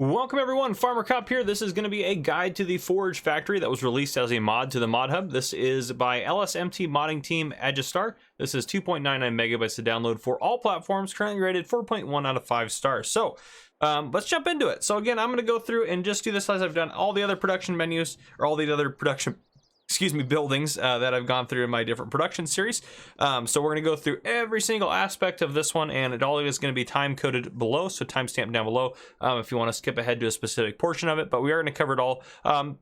Welcome everyone, Farmer Cop here. This is going to be a guide to the Forage Factory that was released as a mod to the mod hub. This is by LSMT modding team Agistar. This is 2.99 megabytes to download for all platforms, currently rated 4.1 out of 5 stars. So let's jump into it. So again, I'm going to go through and just do this as I've done all the other production menus, or all the other production buildings that I've gone through in my different production series. So we're going to go through every single aspect of this one, and it all is going to be time coded below, so timestamp down below if you want to skip ahead to a specific portion of it, but we are going to cover it all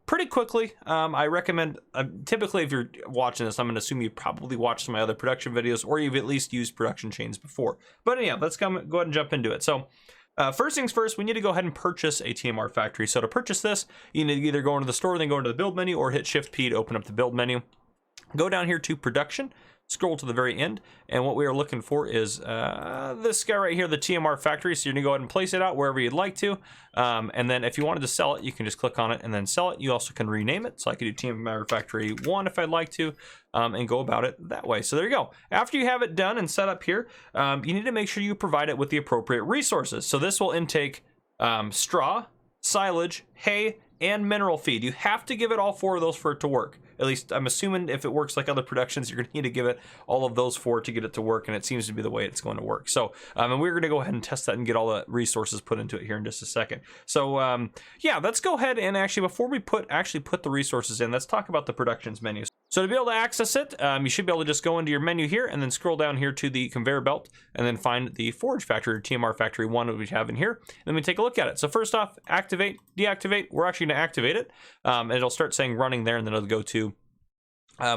pretty quickly. I recommend, typically if you're watching this, I'm going to assume you probably watched some of my other production videos, or you've at least used production chains before. But anyhow, let's go ahead and jump into it. So first things first, we need to go ahead and purchase a TMR factory. So to purchase this, you need to either go into the store, then go into the build menu, or hit Shift P to open up the build menu. Go down here to production, scroll to the very end, and what we are looking for is this guy right here, the TMR factory. So you're gonna go ahead and place it out wherever you'd like to, and then if you wanted to sell it, you can just click on it and then sell it. You also can rename it, so I could do TMR factory 1 if I'd like to, and go about it that way. So there you go. After you have it done and set up here, you need to make sure you provide it with the appropriate resources. So this will intake straw, silage, hay, and mineral feed. You have to give it all 4 of those for it to work. At least I'm assuming if it works like other productions, you're going to need to give it all of those 4 to get it to work, and it seems to be the way it's going to work. So and we're going to go ahead and test that and get all the resources put into it here in just a second. So yeah, let's go ahead and actually, before we put the resources in, let's talk about the productions menu. So to be able to access it, you should be able to just go into your menu here and then scroll down here to the conveyor belt and then find the Forage Factory, or TMR Factory 1 that we have in here. And then we take a look at it. So first off, activate, deactivate. We're actually going to activate it. And it'll start saying running there, and then it'll go to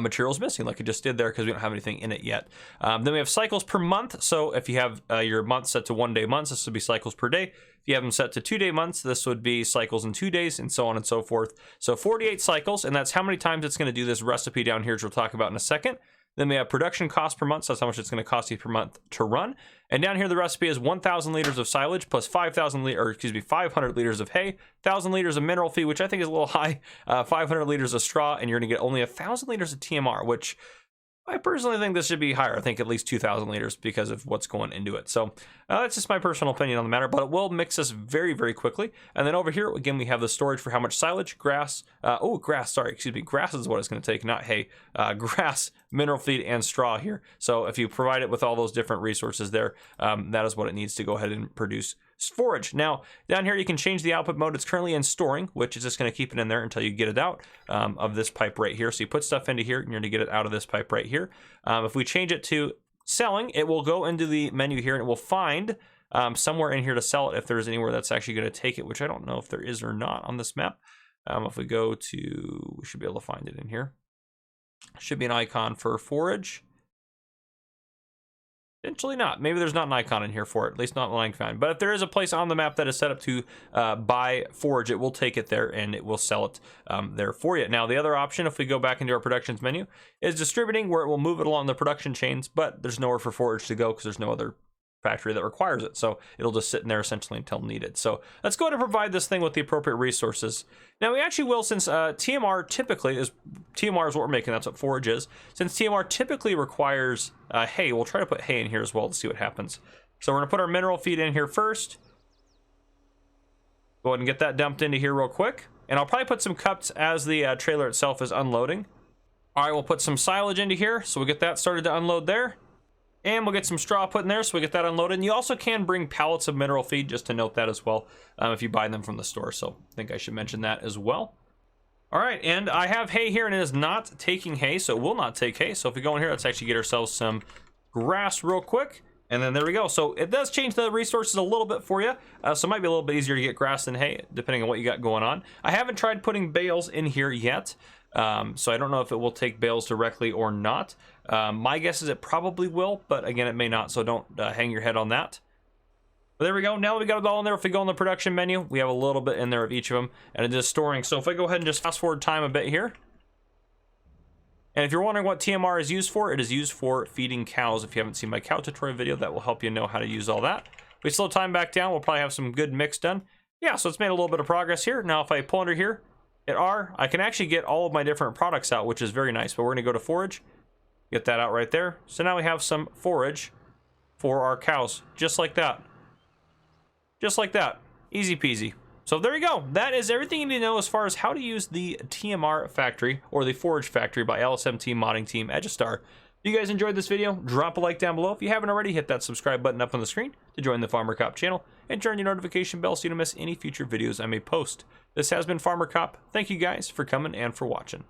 materials missing, like it just did there, because we don't have anything in it yet. Then we have cycles per month. So if you have your month set to 1 day months, this would be cycles per day. If you have them set to 2 day months, this would be cycles in 2 days, and so on and so forth. So 48 cycles, and that's how many times it's going to do this recipe down here, which we'll talk about in a second. Then we have production cost per month, so that's how much it's going to cost you per month to run. And down here, the recipe is 1,000 liters of silage plus 500 liters of hay, 1,000 liters of mineral feed, which I think is a little high, 500 liters of straw, and you're going to get only 1,000 liters of TMR, which I personally think this should be higher. I think at least 2,000 liters because of what's going into it. So that's just my personal opinion on the matter, but it will mix this very, very quickly. And then over here, again, we have the storage for how much silage, grass, grass is what it's going to take, not hay, grass, mineral feed, and straw here. So if you provide it with all those different resources there, that is what it needs to go ahead and produce forage. Now, down here, you can change the output mode. It's currently in storing, which is just going to keep it in there until you get it out of this pipe right here. So you put stuff into here, and you're going to get it out of this pipe right here. If we change it to selling, it will go into the menu here, and it will find somewhere in here to sell it if there's anywhere that's actually going to take it, which I don't know if there is or not on this map. If we go to, we should be able to find it in here. Should be an icon for forage. Potentially not. Maybe there's not an icon in here for it, at least not one I can find. But if there is a place on the map that is set up to buy forage, it will take it there and it will sell it there for you. Now, the other option, if we go back into our productions menu, is distributing, where it will move it along the production chains, but there's nowhere for forage to go because there's no other factory that requires it, so it'll just sit in there essentially until needed. So let's go ahead and provide this thing with the appropriate resources. Now we actually will, since TMR is what we're making, that's what forage is. Since TMR typically requires hay, we'll try to put hay in here as well to see what happens. So we're gonna put our mineral feed in here first. Go ahead and get that dumped into here real quick, and I'll probably put some cups as the trailer itself is unloading. All right, we'll put some silage into here, so we'll get that started to unload there. And we'll get some straw put in there, so we get that unloaded. And you also can bring pallets of mineral feed, just to note that as well, if you buy them from the store. So I think I should mention that as well. All right, and I have hay here, and it is not taking hay, so it will not take hay. So if we go in here, let's actually get ourselves some grass real quick. And then there we go. So it does change the resources a little bit for you. So it might be a little bit easier to get grass than hay, depending on what you got going on. I haven't tried putting bales in here yet. So I don't know if it will take bales directly or not. My guess is it probably will, but again, it may not, so don't hang your head on that. But there we go. Now that we got it all in there, if we go in the production menu, we have a little bit in there of each of them, and it is storing. So if I go ahead and just fast forward time a bit here, and if you're wondering what TMR is used for, it is used for feeding cows. If you haven't seen my cow tutorial video, that will help you know how to use all that. If we slow time back down, we'll probably have some good mix done. Yeah, so it's made a little bit of progress here. Now if I pull under here, I can actually get all of my different products out, which is very nice. But we're going to go to forage, get that out right there. So now we have some forage for our cows, just like that. Just like that. Easy peasy. So there you go. That is everything you need to know as far as how to use the TMR factory, or the Forage factory by LSMT modding team Edgestar. If you guys enjoyed this video, drop a like down below. If you haven't already, hit that subscribe button up on the screen to join the Farmer Cop channel, and turn your notification bell so you don't miss any future videos I may post. This has been Farmer Cop. Thank you guys for coming and for watching.